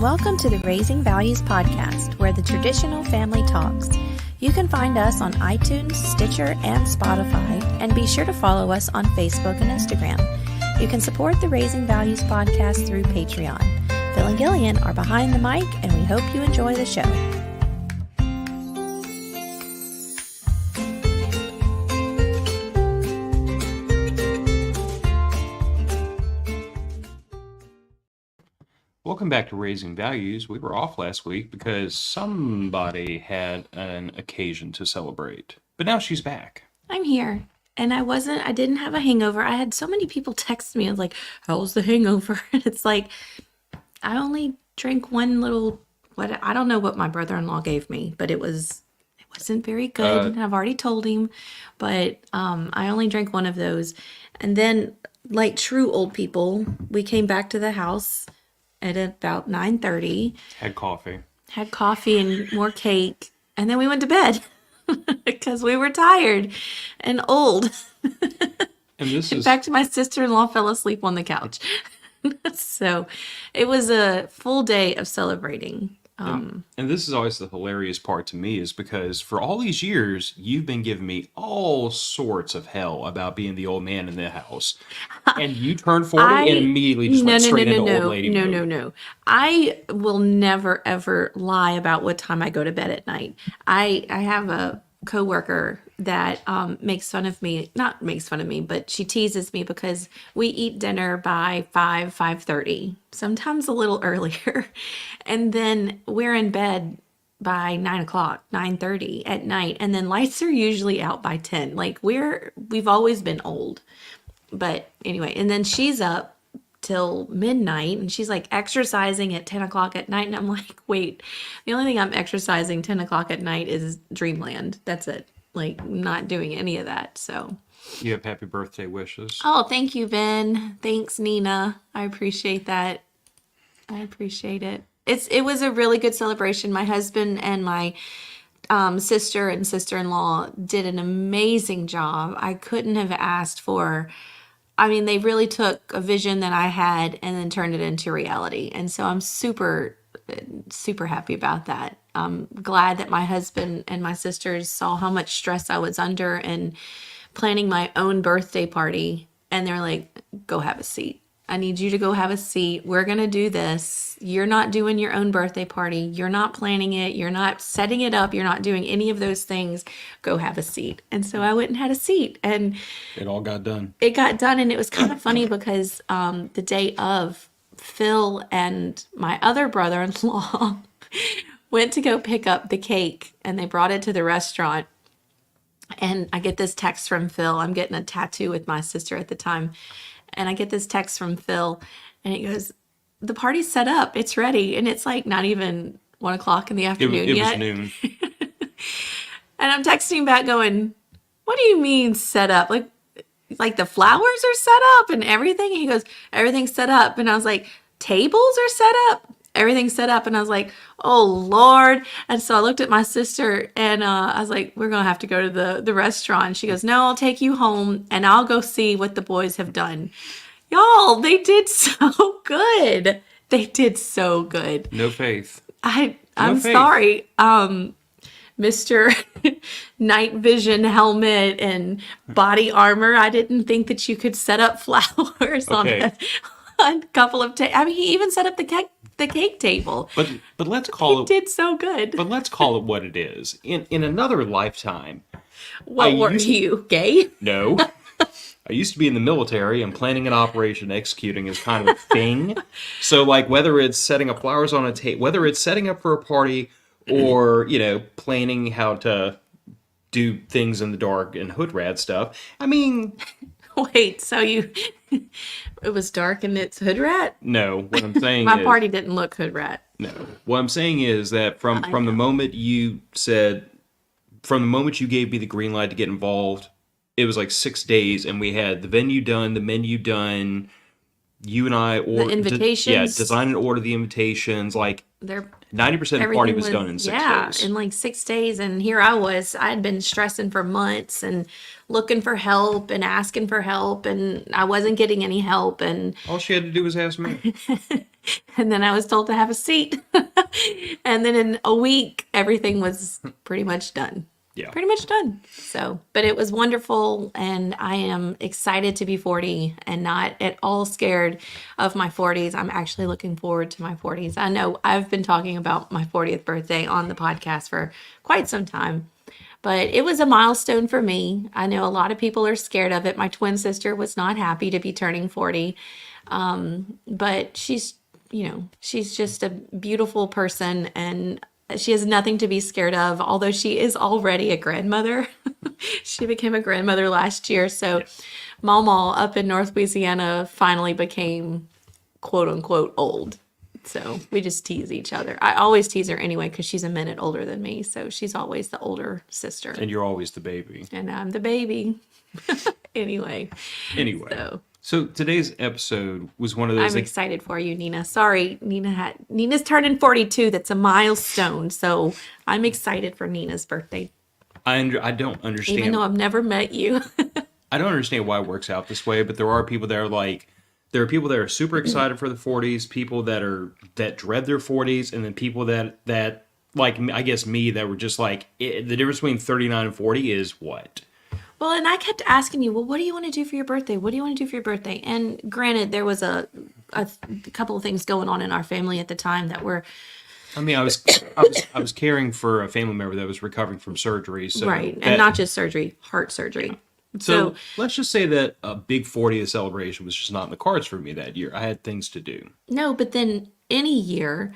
Welcome to the Raising Values podcast, where the traditional family talks. You can find us on iTunes, Stitcher, and Spotify, and be sure to follow us on Facebook and Instagram. You can support the Raising Values podcast through Patreon. Phil and Gillian are behind the mic, and we hope you enjoy the show. Welcome back to Raising Values. We were off last week because somebody had an occasion to celebrate. But now she's back. I'm here. And I didn't have a hangover. I had so many people text me. I was like, how's the hangover? And it's like, I only drank one little, I don't know what my brother-in-law gave me, but it wasn't very good. And I've already told him, but I only drank one of those. And then, like true old people, we came back to the house at about 9:30. Had coffee and more cake. And then we went to bed because we were tired and old. And In fact, my sister-in-law fell asleep on the couch. So it was a full day of celebrating. And this is always the hilarious part to me, is because for all these years, you've been giving me all sorts of hell about being the old man in the house. And you turned 40 and immediately just went straight into old lady mode. No. I will never, ever lie about what time I go to bed at night. I have a coworker that not makes fun of me, but she teases me because we eat dinner by 5:30, sometimes a little earlier. And then we're in bed by 9:30 at night. And then lights are usually out by 10. Like we've always been old. But anyway, and then she's up till midnight and she's like exercising at 10 o'clock at night. And I'm like, wait, the only thing I'm exercising 10 o'clock at night is Dreamland. That's it. Like, not doing any of that. So you have happy birthday wishes. Oh, thank you, Ben. Thanks, Nina. I appreciate that. I appreciate it. It was a really good celebration. My husband and my sister and sister-in-law did an amazing job. I couldn't have asked for. I mean, they really took a vision that I had and then turned it into reality. And so I'm super, super happy about that. I'm glad that my husband and my sisters saw how much stress I was under and planning my own birthday party. And they're like, go have a seat. I need you to go have a seat. We're going to do this. You're not doing your own birthday party. You're not planning it. You're not setting it up. You're not doing any of those things. Go have a seat. And so I went and had a seat. And it all got done. It got done. And it was kind of funny because the day of, Phil and my other brother-in-law went to go pick up the cake. And they brought it to the restaurant. And I get this text from Phil. I'm getting a tattoo with my sister at the time. And I get this text from Phil, and he goes, the party's set up. It's ready. And it's like not even 1 o'clock in the afternoon it yet. Was noon. And I'm texting back going, what do you mean set up? Like the flowers are set up and everything? And he goes, everything's set up. And I was like, tables are set up? Everything's set up. And I was like, oh, Lord. And so I looked at my sister and I was like, we're going to have to go to the restaurant. She goes, no, I'll take you home and I'll go see what the boys have done. Y'all, they did so good. They did so good. No faith. I'm faith. sorry. Mr. Night Vision helmet and body armor. I didn't think that you could set up flowers on a couple of I mean, he even set up the cake table. But let's call it. Did so good. But let's call it what it is. In another lifetime. What were you, gay? No. I used to be in the military, and planning an operation, executing is kind of a thing. So, like, whether it's setting up flowers on a table, whether it's setting up for a party, or planning how to do things in the dark and hood rat stuff. I mean. Wait, so it was dark and it's hood rat? No, what I'm saying My party didn't look hood rat. No. What I'm saying is that from the moment you gave me the green light to get involved, it was like 6 days and we had the venue done, the menu done, you and I the invitations. Design and order the invitations, like 90% of the party was done in 6 days. Yeah, in like 6 days. And here I was. I had been stressing for months and looking for help and asking for help. And I wasn't getting any help. And all she had to do was ask me. And then I was told to have a seat. And then in a week, everything was pretty much done. Yeah. Pretty much done. So, but it was wonderful. And I am excited to be 40 and not at all scared of my 40s. I'm actually looking forward to my 40s. I know I've been talking about my 40th birthday on the podcast for quite some time. But it was a milestone for me. I know a lot of people are scared of it. My twin sister was not happy to be turning 40. But she's just a beautiful person and she has nothing to be scared of, although she is already a grandmother. She became a grandmother last year. So Mama up in North Louisiana finally became quote unquote old. So we just tease each other. I always tease her anyway because she's a minute older than me. So she's always the older sister. And you're always the baby. And I'm the baby. Anyway. So today's episode was one of those. I'm excited for you, Nina. Sorry, Nina's turning 42. That's a milestone. So I'm excited for Nina's birthday. I don't understand. Even though I've never met you. I don't understand why it works out this way, but there are people that are like, there are people that are super excited for the 40s, people that dread their 40s, and then people that like, I guess me, that were just like, the difference between 39 and 40 is what? Well, and I kept asking you, well, what do you want to do for your birthday? What do you want to do for your birthday? And granted, there was a couple of things going on in our family at the time that were... I mean, I was caring for a family member that was recovering from surgery. So right, and not just surgery, heart surgery. So let's just say that a big 40th celebration was just not in the cards for me that year. I had things to do. No, but then any year,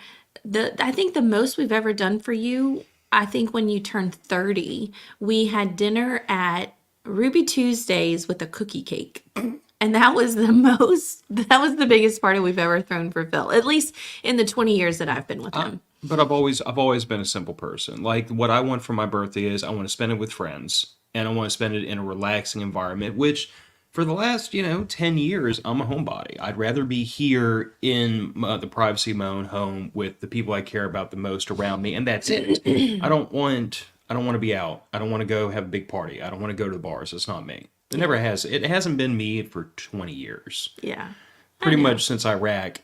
I think the most we've ever done for you, I think when you turned 30, we had dinner at Ruby Tuesdays with a cookie cake. And that was the biggest party we've ever thrown for Phil, at least in the 20 years that I've been with him. But I've always been a simple person. Like, what I want for my birthday is I want to spend it with friends. And I want to spend it in a relaxing environment, which for the last, 10 years, I'm a homebody. I'd rather be here in the privacy of my own home with the people I care about the most around me. And that's it. I don't want to be out. I don't want to go have a big party. I don't want to go to the bars. It's not me. It never has. It hasn't been me for 20 years. Yeah. Pretty much since Iraq,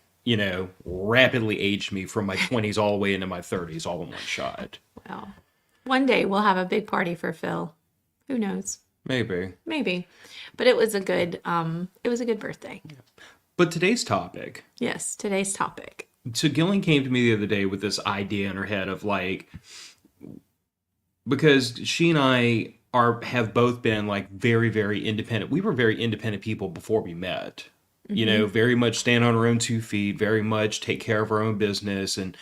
rapidly aged me from my 20s all the way into my 30s all in one shot. Well, one day we'll have a big party for Phil. Who knows? Maybe. But it was a good birthday. Yeah. But today's topic. Yes, today's topic. So Gillian came to me the other day with this idea in her head of like, because she and I have both been like very, very independent. We were very independent people before we met. Mm-hmm. Very much stand on our own 2 feet, very much take care of our own business. And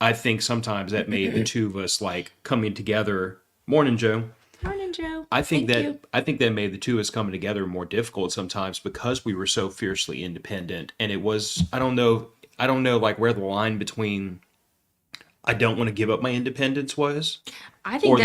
I think sometimes that made the two of us like coming together. Morning, Joe. Morning, Joe. I think that made the two of us coming together more difficult sometimes because we were so fiercely independent. And it was, I don't know like where the line between I don't want to give up my independence was. I think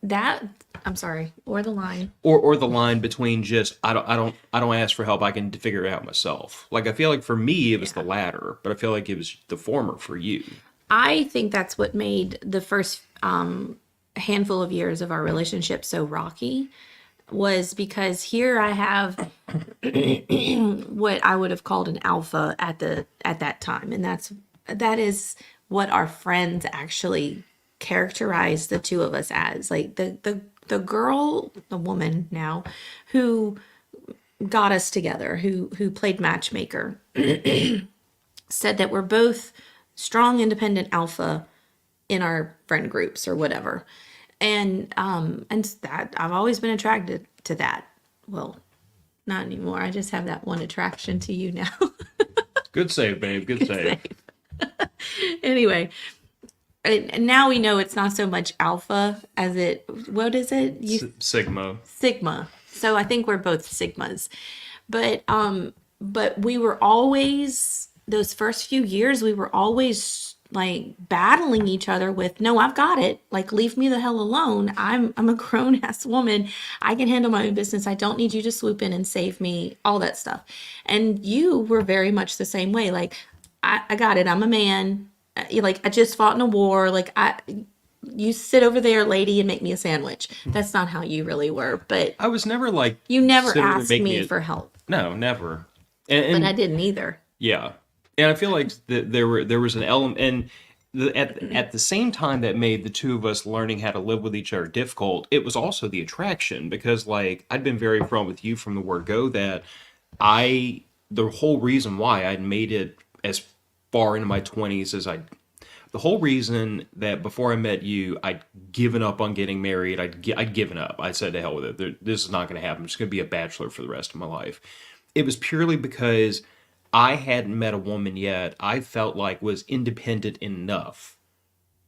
that's I'm sorry. Or the line. Or the line between just I don't ask for help, I can figure it out myself. Like I feel like for me it was the latter, but I feel like it was the former for you. I think that's what made the first handful of years of our relationship so rocky, was because here I have what I would have called an alpha at that time, and that is what our friends actually characterize the two of us as, like the woman now who got us together, who played matchmaker, said that we're both strong independent alpha in our friend groups or whatever. And that I've always been attracted to that. Well, not anymore. I just have that one attraction to you now. Good save, babe. Good save. Anyway, and now we know it's not so much alpha as what is it? Sigma. Sigma. So I think we're both Sigmas. But we were always, those first few years, we were always like battling each other with, no, I've got it. Like, leave me the hell alone. I'm a grown ass woman. I can handle my own business. I don't need you to swoop in and save me, all that stuff. And you were very much the same way. Like, I got it. I'm a man. Like, I just fought in a war. Like, you sit over there, lady, and make me a sandwich. That's not how you really were. But I was never like, you never asked me for help. No, never. But I didn't either. Yeah. And I feel like there was an element, and at the same time that made the two of us learning how to live with each other difficult, it was also the attraction because like I'd been very upfront with you from the word go that I the whole reason why I'd made it as far into my 20s as the whole reason that before I met you, I'd given up on getting married. I'd given up. I said to hell with it. This is not going to happen. I'm just going to be a bachelor for the rest of my life. It was purely because I hadn't met a woman yet I felt like was independent enough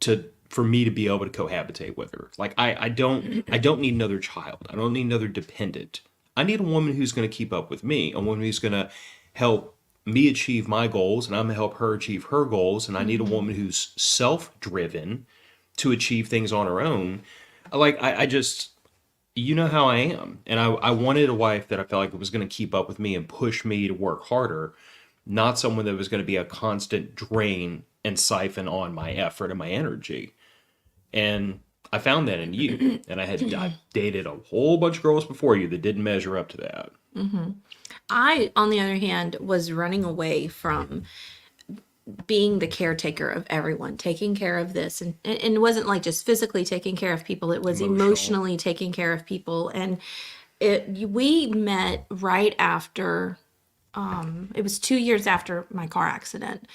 to for me to be able to cohabitate with her. Like I don't need another child. I don't need another dependent. I need a woman who's going to keep up with me, a woman who's going to help me achieve my goals, and I'm going to help her achieve her goals. And I need a woman who's self-driven to achieve things on her own. I just, you know how I am, and I wanted a wife that I felt like was going to keep up with me and push me to work harder, not someone that was going to be a constant drain and siphon on my effort and my energy. And I found that in you. And I dated a whole bunch of girls before you that didn't measure up to that. I, on the other hand, was running away from being the caretaker of everyone, taking care of this. And it wasn't like just physically taking care of people, it was Emotional. emotionally taking care of people. And we met right after, it was 2 years after my car accident.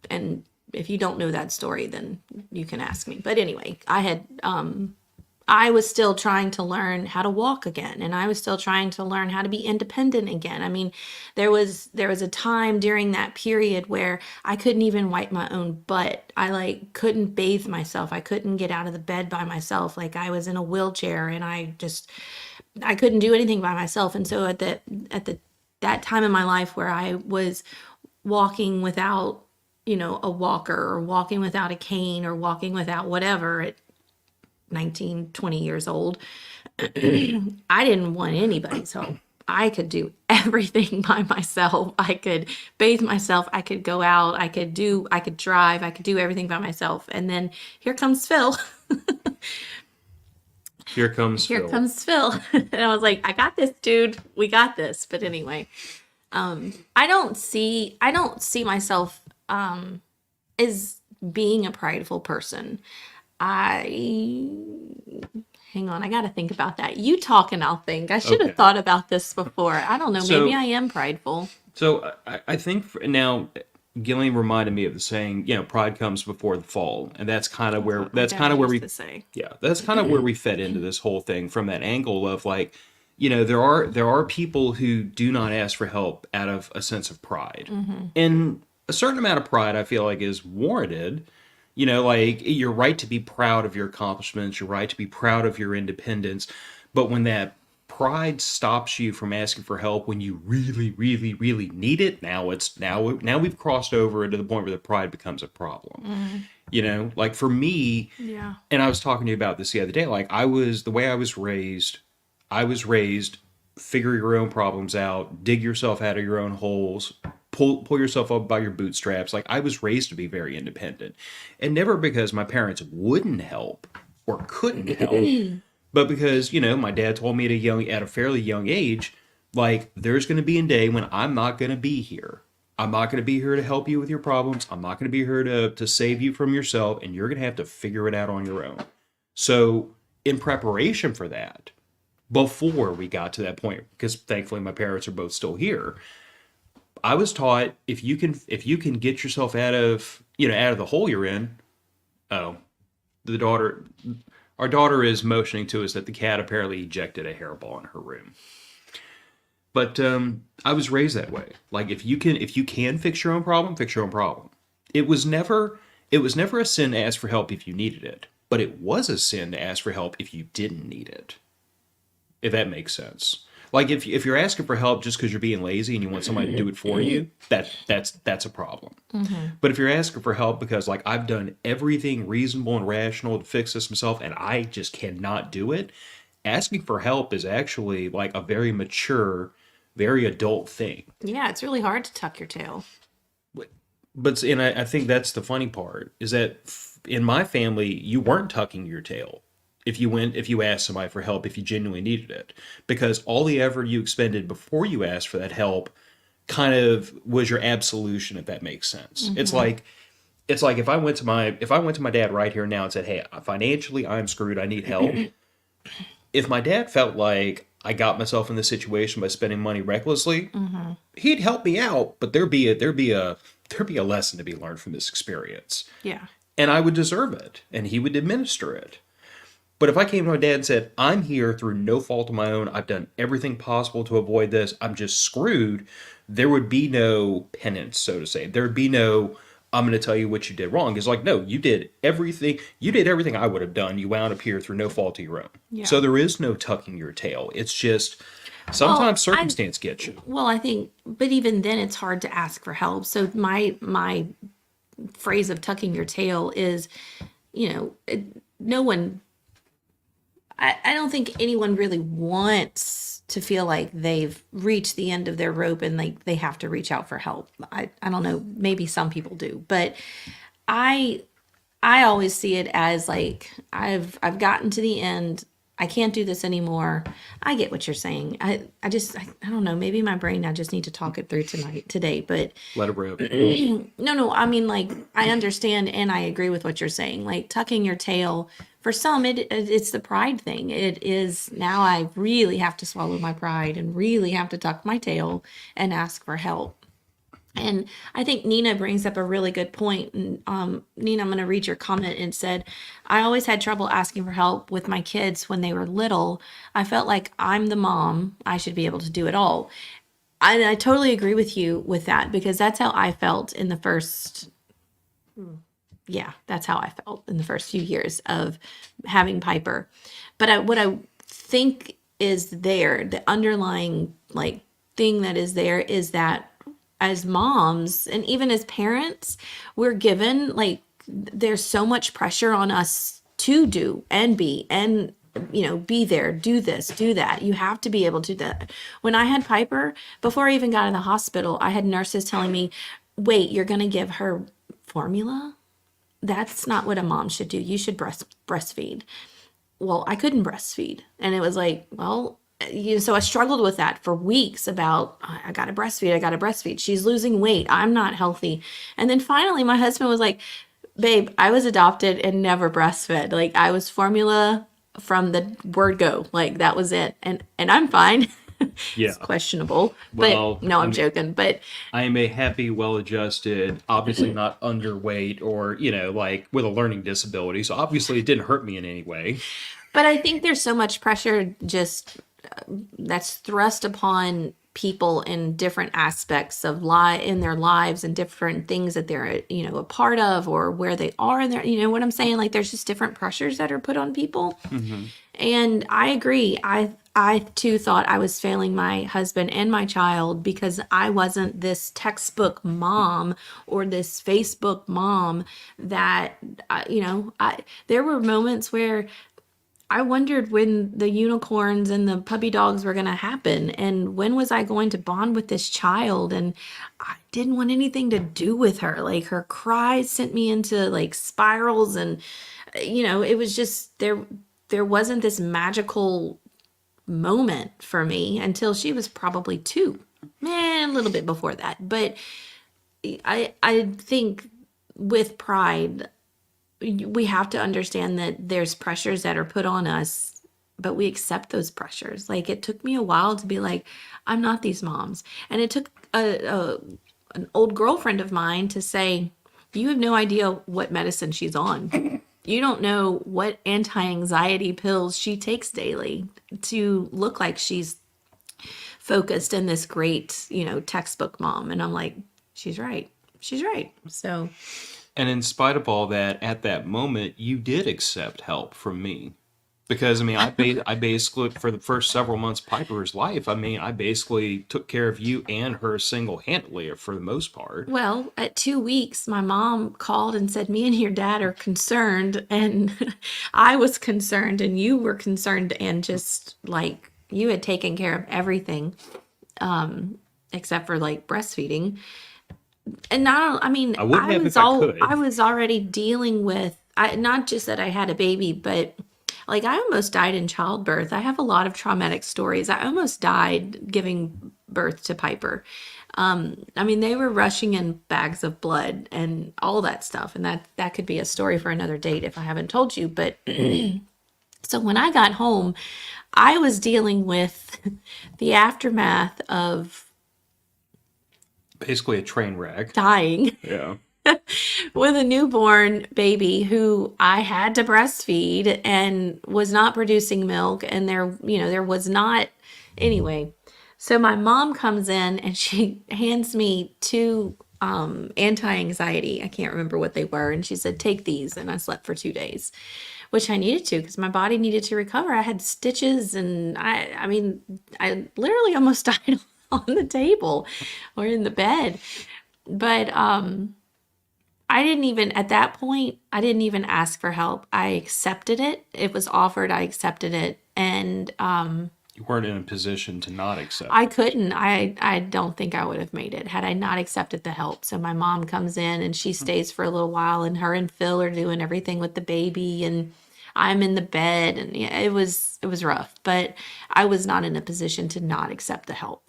And if you don't know that story, then you can ask me. But anyway, I was still trying to learn how to walk again, and I was still trying to learn how to be independent again. I mean, there was a time during that period where I couldn't even wipe my own butt. I like couldn't bathe myself. I couldn't get out of the bed by myself. Like I was in a wheelchair, and I couldn't do anything by myself. And so at the that time in my life where I was walking without, a walker, or walking without a cane, or walking without whatever at 19, 20 years old, I didn't want anybody's help. I could do everything by myself. I could bathe myself. I could go out. I could drive. I could do everything by myself. And then here comes Phil. Here comes Here Phil. comes Phil. And I was like, I got this, dude. We got this. But anyway, I don't see myself as being a prideful person. Hang on, I got to think about that. You talk and I'll think. I should have Okay. thought about this before. I don't know. So, Maybe I am prideful. so I think now Gillian reminded me of the saying, pride comes before the fall, and that's kind of where What my dad we used to say. yeah, that's kind of where we fed into this whole thing from that angle of like, there are people who do not ask for help out of a sense of pride, and a certain amount of pride I feel like is warranted. Like you're right to be proud of your accomplishments, you're right to be proud of your independence, but when that pride stops you from asking for help when you really, really, really need it, now we've crossed over into the point where the pride becomes a problem. Like for me, Yeah. and I was talking to you about this the other day, like the way I was raised, figure your own problems out, dig yourself out of your own holes, pull yourself up by your bootstraps. Like I was raised to be very independent. And never because my parents wouldn't help or couldn't help, but because, my dad told me at a fairly young age, like there's going to be a day when I'm not going to be here. I'm not going to be here to help you with your problems. I'm not going to be here to save you from yourself, and you're going to have to figure it out on your own. So, in preparation for that, before we got to that point, because thankfully my parents are both still here, I was taught if you can get yourself out of the hole you're in. Oh, the daughter, our daughter is motioning to us that the cat apparently ejected a hairball in her room. But I was raised that way. Like if you can fix your own problem, fix your own problem. It was never a sin to ask for help if you needed it, but it was a sin to ask for help if you didn't need it. If that makes sense. Like if you're asking for help just because you're being lazy and you want somebody to do it for you, that's a problem. But if you're asking for help because like I've done everything reasonable and rational to fix this myself and I just cannot do it, asking for help is actually like a very mature, very adult thing. Yeah, it's really hard to tuck your tail. And I think that's the funny part is that in my family you weren't tucking your tail if you asked somebody for help if you genuinely needed it, because all the effort you expended before you asked for that help kind of was your absolution, if that makes sense. It's like if I went to my dad right here now and said, "Hey, financially I'm screwed. I need help." If my dad felt like I got myself in this situation by spending money recklessly, he'd help me out, but there'd be a lesson to be learned from this experience. Yeah. And I would deserve it, and he would administer it. But if I came to my dad and said, "I'm here through no fault of my own, I've done everything possible to avoid this, I'm just screwed," there would be no penance, so to say. There would be no, "I'm going to tell you what you did wrong." It's like, no, you did everything I would have done. You wound up here through no fault of your own. Yeah. So there is no tucking your tail. It's just sometimes circumstance gets you. Well, I think, but even then it's hard to ask for help. So my phrase of tucking your tail is, no one, I don't think anyone really wants to feel like they've reached the end of their rope and they have to reach out for help. I don't know, maybe some people do, but I always see it as like I've gotten to the end. I can't do this anymore. I get what you're saying. I don't know. Maybe my brain, I just need to talk it through today, but Let it rip. no, I mean, like, I understand and I agree with what you're saying. Like tucking your tail, for some, it's the pride thing. It is, now I really have to swallow my pride and really have to tuck my tail and ask for help. And I think Nina brings up a really good point. And Nina, I'm going to read your comment. And said, "I always had trouble asking for help with my kids when they were little. I felt like I'm the mom. I should be able to do it all." I totally agree with you with that, because that's how I felt in the first, that's how I felt in the first few years of having Piper. But what I think is there, the underlying like thing that is there, is that as moms and even as parents, we're given like, there's so much pressure on us to do and be and be there, do this, do that. You have to be able to do that. When I had Piper, before I even got in the hospital, I had nurses telling me, "Wait, you're going to give her formula? That's not what a mom should do. You should breastfeed." Well, I couldn't breastfeed. And it was like, well, so I struggled with that for weeks about, I got to breastfeed. She's losing weight. I'm not healthy. And then finally my husband was like, "Babe, I was adopted and never breastfed. Like, I was formula from the word go. Like, that was it. And I'm fine." Yeah. It's questionable. Well, but no, I'm joking. But I am a happy, well-adjusted, obviously not underweight or, like with a learning disability. So obviously it didn't hurt me in any way. But I think there's so much pressure just that's thrust upon people in different aspects of in their lives and different things that they're, a part of, or where they are in their, what I'm saying? Like, there's just different pressures that are put on people. Mm-hmm. And I agree. I too thought I was failing my husband and my child because I wasn't this textbook mom or this Facebook mom that, there were moments where I wondered when the unicorns and the puppy dogs were going to happen, and when was I going to bond with this child? And I didn't want anything to do with her. Like, her cries sent me into like spirals, and it was just there wasn't this magical moment for me until she was probably 2, a little bit before that. But I think with pride, we have to understand that there's pressures that are put on us, but we accept those pressures. Like, it took me a while to be like, I'm not these moms. And it took an old girlfriend of mine to say, "You have no idea what medicine she's on. You don't know what anti-anxiety pills she takes daily to look like she's focused and this great, textbook mom." And I'm like, she's right. She's right. So... And in spite of all that, at that moment, you did accept help from me. Because, I basically, for the first several months of Piper's life, I basically took care of you and her single-handedly for the most part. Well, at 2 weeks, my mom called and said, "Me and your dad are concerned." And I was concerned and you were concerned, and just like you had taken care of everything, except for like breastfeeding. And I wouldn't have if I could. I was already dealing with, not just that I had a baby, but like, I almost died in childbirth. I have a lot of traumatic stories. I almost died giving birth to Piper. I mean, they were rushing in bags of blood and all that stuff. And that could be a story for another date if I haven't told you. But so when I got home, I was dealing with the aftermath of Basically a train wreck. dying Yeah. with a newborn baby who I had to breastfeed and was not producing milk. And there was not, anyway. So my mom comes in and she hands me two anti-anxiety. I can't remember what they were. And she said, take these. And I slept for 2 days, which I needed to because my body needed to recover. I had stitches and I mean, I literally almost died on the table or in the bed. But I didn't even, at that point, I didn't even ask for help. I accepted it. It was offered. I accepted it. And You weren't in a position to not accept. I couldn't. I don't think I would have made it had I not accepted the help. So my mom comes in and she stays for a little while, and her and Phil are doing everything with the baby, and I'm in the bed, and yeah, it was rough. But I was not in a position to not accept the help.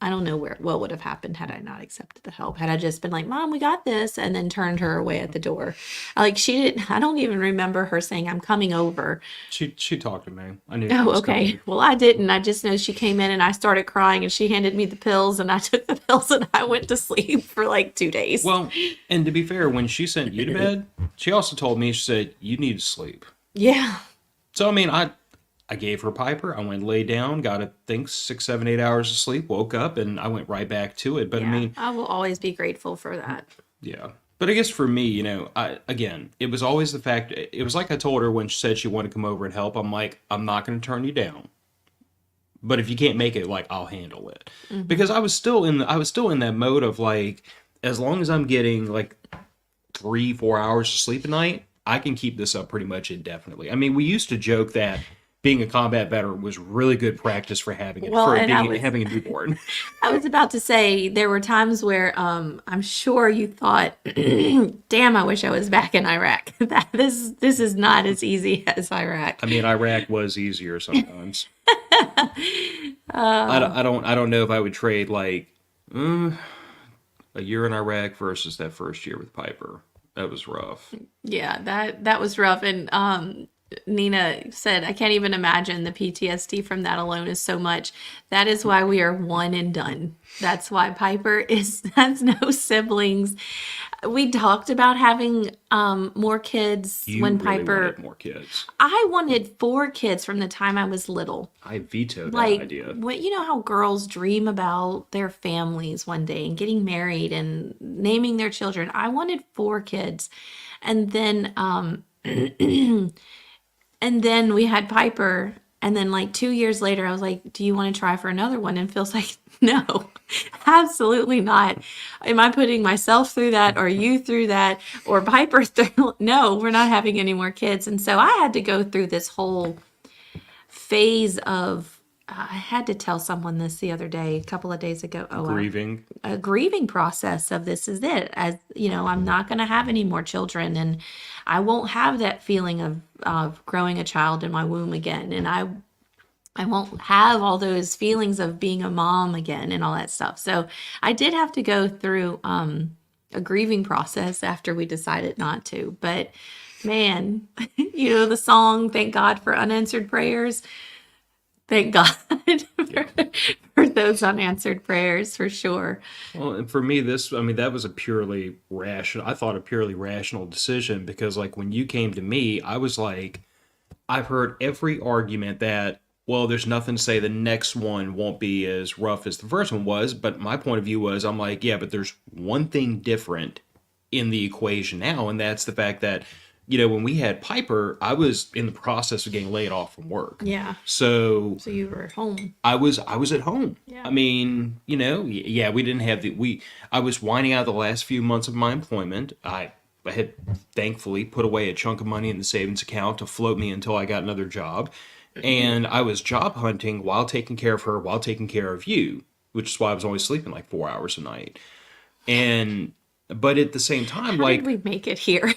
I don't know what would have happened had I not accepted the help. Had I just been like, "Mom, we got this," and then turned her away at the door. Like she didn't. I don't even remember her saying, "I'm coming over." She talked to me. I knew she Oh, was okay. coming. Well, I didn't. I just know she came in and I started crying and she handed me the pills and I took the pills and I went to sleep for like 2 days. Well, and to be fair, when she sent you to bed, she also told me, she said, you need to sleep. Yeah. So, I mean, I gave her Piper. I went lay down, got, I think, 6, 7, 8 hours of sleep, woke up, and I went right back to it. But, Yeah. I mean, I will always be grateful for that. yeah. But I guess for me, again, it was always the fact, it was like I told her when she said she wanted to come over and help. I'm like, I'm not going to turn you down. But if you can't make it, like, I'll handle it. Because I was still in that mode of like, as long as I'm getting like 3, 4 hours of sleep a night, I can keep this up pretty much indefinitely. I mean, we used to joke that being a combat veteran was really good practice for having it, Well, for and having a newborn. I was about to say there were times where I'm sure you thought, damn, I wish I was back in Iraq. This is not as easy as Iraq. I mean, Iraq was easier sometimes. I don't know if I would trade like a year in Iraq versus that first year with Piper. That was rough. Yeah, that was rough. And Nina said, I can't even imagine the PTSD from that alone is so much. That is why we are one and done. That's why Piper has no siblings. We talked about having more kids You when really Piper. wanted more kids. I wanted 4 kids from the time I was little. I vetoed that Like, idea. you know how girls dream about their families one day and getting married and naming their children. I wanted 4 kids. And then and then we had Piper. And then like 2 years later, I was like, do you want to try for another one? And Phil's like, no, absolutely not. Am I putting myself through that or you through that or Piper through? No, we're not having any more kids. And so I had to go through this whole phase of, I had to tell someone this the other day, a couple of days ago. Grieving. A grieving process of this is it. As you know, I'm not going to have any more children, and I won't have that feeling of growing a child in my womb again, and I won't have all those feelings of being a mom again and all that stuff. So I did have to go through a grieving process after we decided not to. But man, you know the song "Thank God for Unanswered Prayers." Thank God for those unanswered prayers, for sure. Well, and for me, that was a purely rational, I thought a purely rational decision because, like, when you came to me, I was like, I've heard every argument that, well, there's nothing to say the next one won't be as rough as the first one was. But my point of view was, I'm like, yeah, but there's one thing different in the equation now, and that's the fact that, when we had Piper, I was in the process of getting laid off from work. Yeah. So you were at home. I was at home. Yeah. I mean, yeah, we didn't have I was winding out the last few months of my employment. I had thankfully put away a chunk of money in the savings account to float me until I got another job. And I was job hunting while taking care of her, while taking care of you, which is why I was only sleeping like 4 hours a night. But at the same time, How like, did we make it here?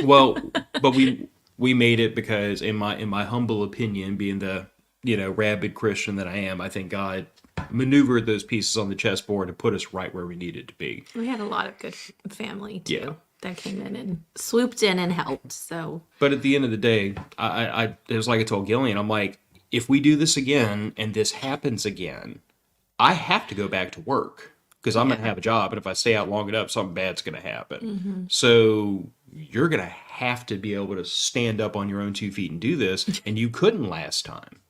well, but we made it because in my humble opinion, being the rabid Christian that I am, I think God maneuvered those pieces on the chessboard and put us right where we needed to be. We had a lot of good family too Yeah. that came in and swooped in and helped. So But at the end of the day, it was like I told Gillian, I'm like, if we do this again and this happens again, I have to go back to work because I'm going to have a job. And if I stay out long enough, something bad's going to happen. So you're going to have to be able to stand up on your own 2 feet and do this. And you couldn't last time.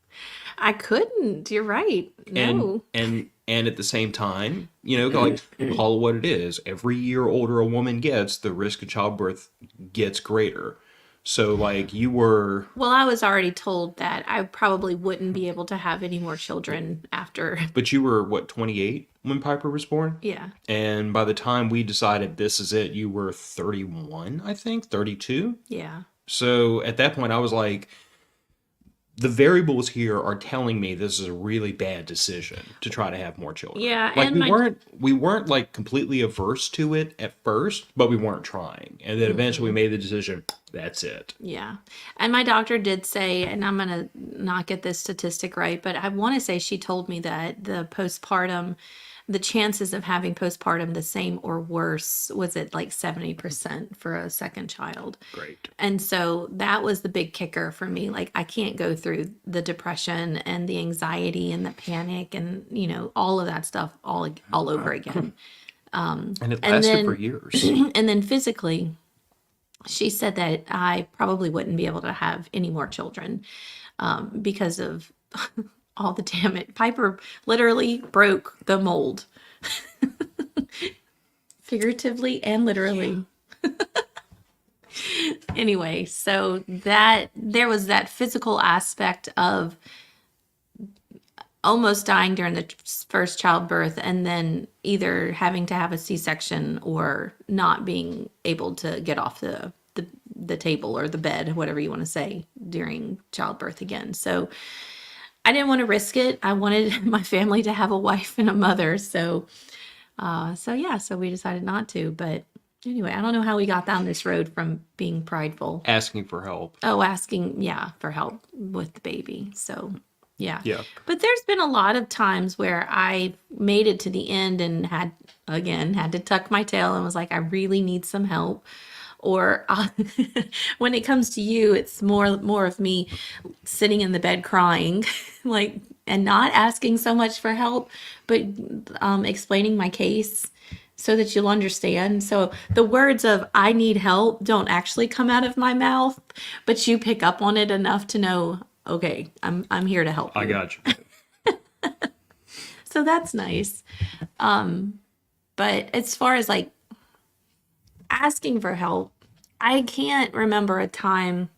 I couldn't. You're right. No. And at the same time, like, call it what it is. Every year older a woman gets, the risk of childbirth gets greater. So, like, you were... Well, I was already told that I probably wouldn't be able to have any more children after. But you were, what, 28 when Piper was born? Yeah. And by the time we decided this is it, you were 31, I think, 32? Yeah. So, at that point, I was like... The variables here are telling me this is a really bad decision to try to have more children. Yeah, like and we weren't like completely averse to it at first, but we weren't trying. And then eventually we made the decision, that's it. Yeah. And my doctor did say, and I'm going to not get this statistic right, but I want to say she told me that the chances of having postpartum the same or worse was at like 70% for a second child. Great. And so that was the big kicker for me. Like, I can't go through the depression and the anxiety and the panic and, all of that stuff all over again. And it lasted for years. And then physically, she said that I probably wouldn't be able to have any more children because of all the damage. Piper literally broke the mold. Figuratively and literally. Anyway, so that there was that physical aspect of almost dying during the first childbirth and then either having to have a C-section or not being able to get off the table or the bed, whatever you want to say, during childbirth again. So I didn't want to risk it. I wanted my family to have a wife and a mother. So we decided not to. But anyway, I don't know how we got down this road from being prideful. Asking for help. Oh, asking, for help with the baby. So, yeah. Yeah. But there's been a lot of times where I made it to the end and had to tuck my tail and was like, I really need some help. Or when it comes to you, it's more of me sitting in the bed crying, like, and not asking so much for help, but explaining my case so that you'll understand. So the words of "I need help" don't actually come out of my mouth, but you pick up on it enough to know, okay, I'm here to help you. I got you. So that's nice. But as far as like asking for help, I can't remember a time,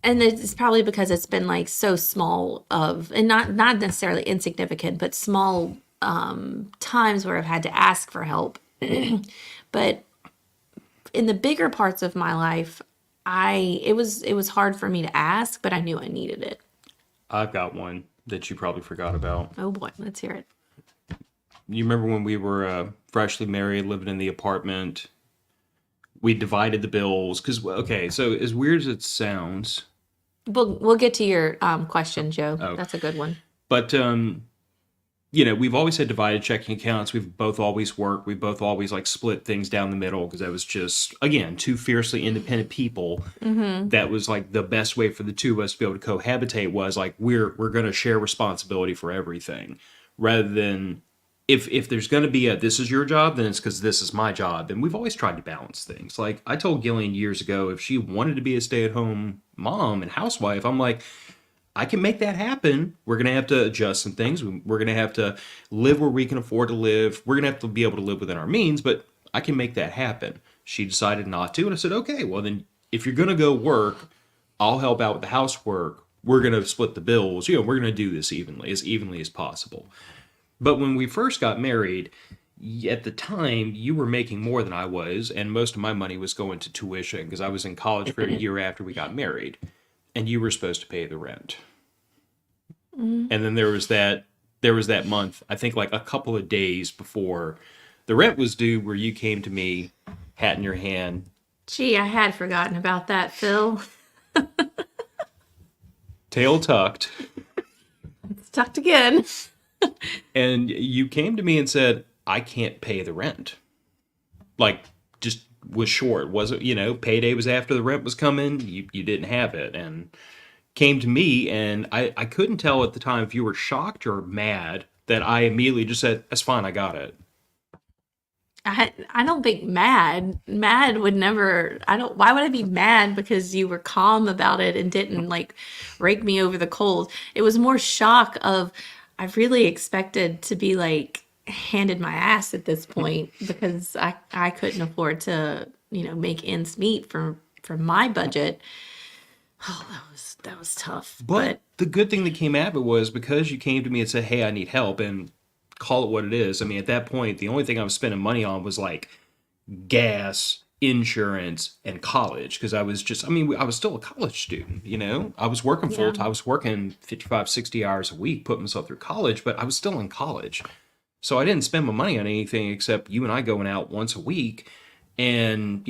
and it's probably because it's been like so small and not necessarily insignificant, but small times where I've had to ask for help. But in the bigger parts of my life, it was hard for me to ask, but I knew I needed it. I've got one that you probably forgot about. Oh boy, let's hear it. You remember when we were freshly married, living in the apartment, we divided the bills. Because, okay, so as weird as it sounds... We'll get to your question, Joe. Oh. That's a good one. But, we've always had divided checking accounts. We've both always worked. We've both always, like, split things down the middle because that was just, again, two fiercely independent people. Mm-hmm. That was, like, the best way for the two of us to be able to cohabitate was, like, we're going to share responsibility for everything. Rather than... If there's going to be this is your job, then it's because this is my job. And we've always tried to balance things. Like, I told Gillian years ago, if she wanted to be a stay-at-home mom and housewife, I'm like, I can make that happen. We're going to have to adjust some things. We're going to have to live where we can afford to live. We're going to have to be able to live within our means, but I can make that happen. She decided not to, and I said, okay, well then, if you're going to go work, I'll help out with the housework. We're going to split the bills. We're going to do this evenly as possible. But when we first got married, at the time, you were making more than I was, and most of my money was going to tuition because I was in college for a year after we got married, and you were supposed to pay the rent. Mm-hmm. And then there was that month, I think like a couple of days before the rent was due, where you came to me, hat in your hand. Gee, I had forgotten about that, Phil. Tail tucked. Tucked again. And you came to me and said, I can't pay the rent. Like, just was short. Was it, payday was after the rent was coming. You didn't have it. And came to me, and I couldn't tell at the time if you were shocked or mad that I immediately just said, that's fine, I got it. I don't think mad would never, I don't, why would I be mad because you were calm about it and didn't like rake me over the coals? It was more shock of, I really expected to be like handed my ass at this point because I couldn't afford to, make ends meet for my budget. Oh, that was tough. But the good thing that came out of it was because you came to me and said, hey, I need help, and call it what it is. I mean, at that point, the only thing I was spending money on was like gas, insurance, and college. Because I was still a college student, I was working full Yeah. time. I was working 55, 60 hours a week, putting myself through college, but I was still in college. So I didn't spend my money on anything except you and I going out once a week and,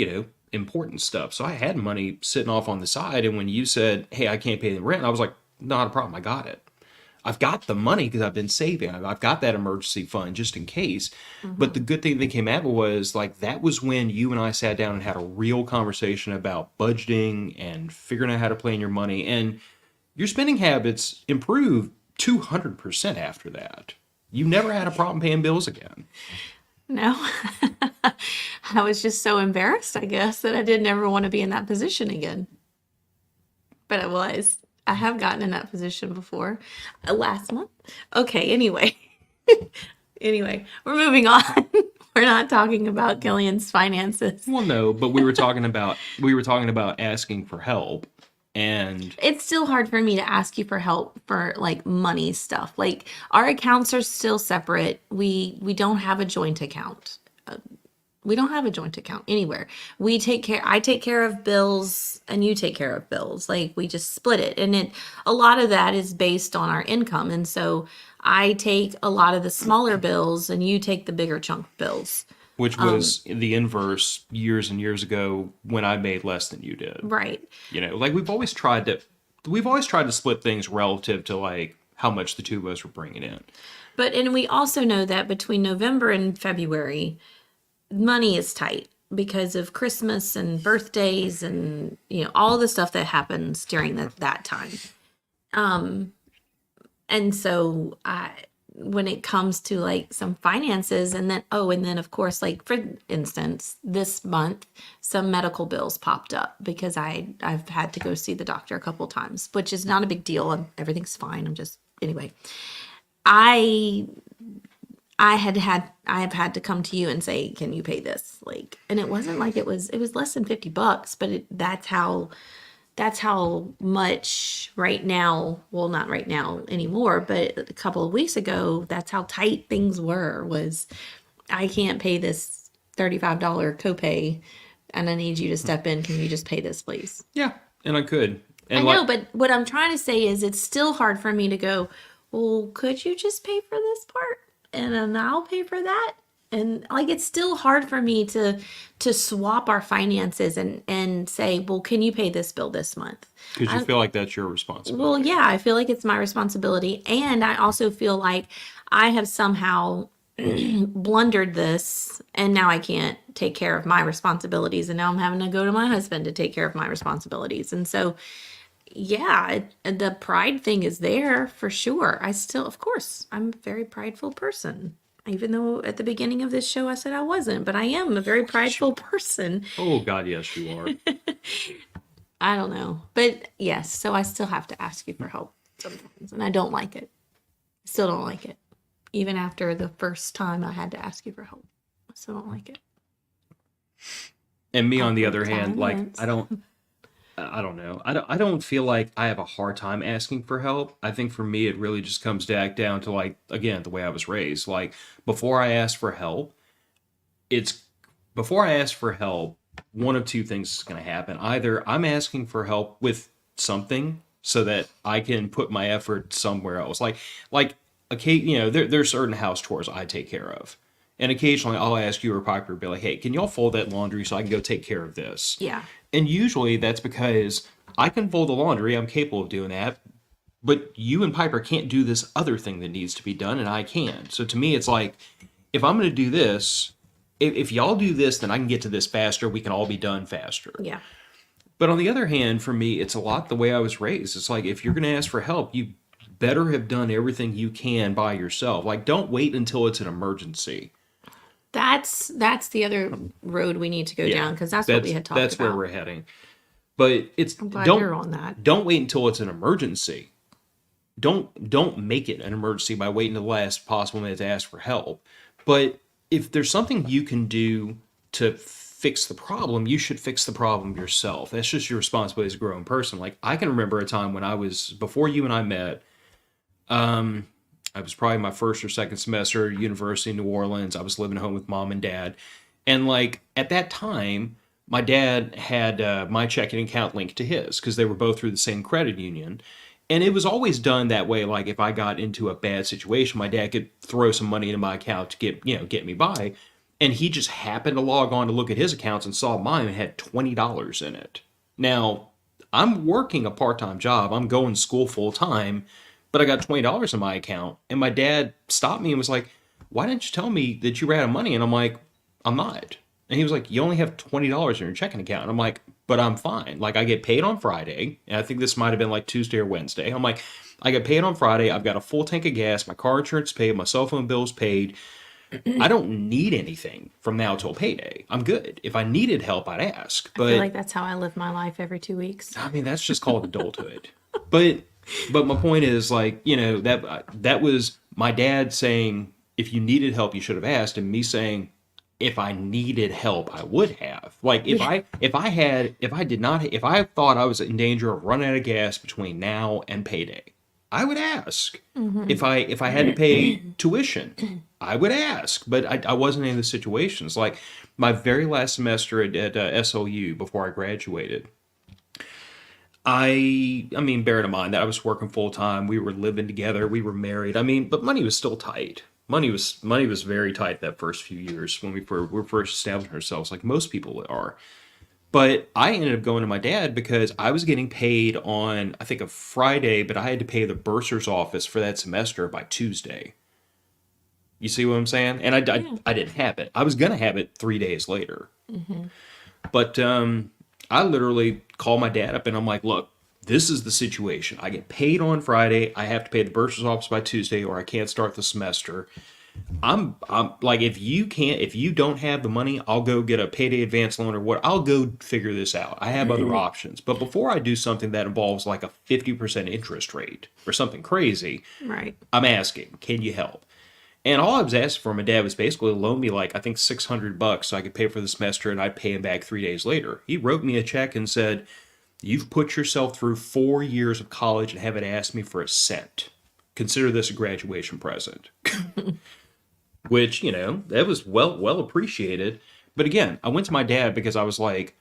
important stuff. So I had money sitting off on the side. And when you said, hey, I can't pay the rent, I was like, not a problem. I got it. I've got the money because I've been saving. I've got that emergency fund just in case. But the good thing that came out of it was like that was when you and I sat down and had a real conversation about budgeting and figuring out how to plan your money. And your spending habits improved 200% after that. You never had a problem paying bills again. No. I was just so embarrassed, I guess, that I didn't ever want to be in that position again. But I was. I have gotten in that position before. Last month. Okay, anyway. Anyway, we're moving on. We're not talking about Gillian's finances. Well, no, but we were talking about asking for help, and It's still hard for me to ask you for help for like money stuff. Like our accounts are still separate. We don't have a joint account. We don't have a joint account anywhere. I take care of bills and you take care of bills. Like we just split it. And a lot of that is based on our income. And so I take a lot of the smaller bills and you take the bigger chunk bills. which was the inverse years and years ago when I made less than you did. Right. Like we've always tried to split things relative to like how much the two of us were bringing in. And we also know that between November and February, money is tight because of Christmas and birthdays and all the stuff that happens during that time. And so when it comes to like some finances and then of course, like for instance, this month some medical bills popped up because I've had to go see the doctor a couple times, which is not a big deal. Everything's fine. Anyway. I have had to come to you and say, can you pay this? Like, and it wasn't like it was less than $50, but that's how much right now, well, not right now anymore, but a couple of weeks ago, that's how tight things was I can't pay this $35 copay and I need you to step in. Can you just pay this, please? Yeah, and I could. And I know, but what I'm trying to say is it's still hard for me to go, well, could you just pay for this part? And then I'll pay for that. And like it's still hard for me to swap our finances and say, well, can you pay this bill this month? because you feel like that's your responsibility. Well, yeah, I feel like it's my responsibility. And I also feel like I have somehow blundered this and now I can't take care of my responsibilities. And now I'm having to go to my husband to take care of my responsibilities. And so, yeah, the pride thing is there for sure. Of course, I'm a very prideful person. Even though at the beginning of this show I said I wasn't, but I am a very prideful person. Oh, God, yes, you are. I don't know. But yes, so I still have to ask you for help sometimes. And I don't like it. Still don't like it. Even after the first time I had to ask you for help. I still don't like it. And me, on the other Time hand, like, limits. I don't know. I don't feel like I have a hard time asking for help. I think for me, it really just comes back down to like, again, the way I was raised. Like before I ask for help, one of two things is going to happen. Either I'm asking for help with something so that I can put my effort somewhere else. Okay, there's certain house chores I take care of. And occasionally I'll ask you or Piper, be like, hey, can y'all fold that laundry so I can go take care of this? Yeah. And usually that's because I can fold the laundry. I'm capable of doing that. but you and Piper can't do this other thing that needs to be done, and I can. So to me, it's like, if I'm going to do this, if y'all do this, then I can get to this faster. We can all be done faster. Yeah. But on the other hand, for me, it's a lot the way I was raised. It's like, if you're going to ask for help, you better have done everything you can by yourself. Like, don't wait until it's an emergency. That's the other road we need to go down, because that's what we had talked That's about. where we're heading. But it's I'm glad you're on that. Don't wait until it's an emergency. Don't make it an emergency by waiting to the last possible minute to ask for help. But if there's something you can do to fix the problem, you should fix the problem yourself. That's just your responsibility as a grown person. Like, I can remember a time when before you and I met, I was probably my first or second semester at University in New Orleans. I was living home with mom and dad. And like, at that time, my dad had my checking account linked to his because they were both through the same credit union. And it was always done that way. Like, if I got into a bad situation, my dad could throw some money into my account to get me by. And he just happened to log on to look at his accounts and saw mine and had $20 in it. Now, I'm working a part-time job. I'm going to school full-time, but I got $20 in my account. And my dad stopped me and was like, "Why didn't you tell me that you ran out of money?" And I'm like, "I'm not." And he was like, "You only have $20 in your checking account." And I'm like, "But I'm fine. Like, I get paid on Friday." And I think this might have been like Tuesday or Wednesday. I'm like, "I get paid on Friday. I've got a full tank of gas. My car insurance paid. My cell phone bill's paid. I don't need anything from now till payday. I'm good. If I needed help, I'd ask." But I feel like that's how I live my life every 2 weeks. I mean, that's just called adulthood. But my point is, like, that was my dad saying, if you needed help, you should have asked, and me saying, if I needed help, I would have. Like, if I thought I was in danger of running out of gas between now and payday, I would ask. If I had to pay tuition, I would ask. But I wasn't in the situations. Like, my very last semester at SLU before I graduated, I mean, bear in mind that I was working full time. We were living together. We were married. I mean, but money was still tight. Money was very tight that first few years when we were first establishing ourselves, like most people are. But I ended up going to my dad because I was getting paid on, I think, a Friday, but I had to pay the bursar's office for that semester by Tuesday. You see what I'm saying? And I didn't have it. I was going to have it 3 days later. But I literally called my dad up and I'm like, "Look, this is the situation. I get paid on Friday. I have to pay the bursar's office by Tuesday or I can't start the semester. I'm like, if you don't have the money, I'll go get a payday advance loan or what. I'll go figure this out. I have other options. But before I do something that involves like a 50% interest rate or something crazy, Right. I'm asking, can you help?" And all I was asking for my dad was basically to loan me like, I think, $600 so I could pay for the semester and I'd pay him back 3 days later. He wrote me a check and said, "You've put yourself through 4 years of college and haven't asked me for a cent. Consider this a graduation present." Which, that was well appreciated. But again, I went to my dad because I was like,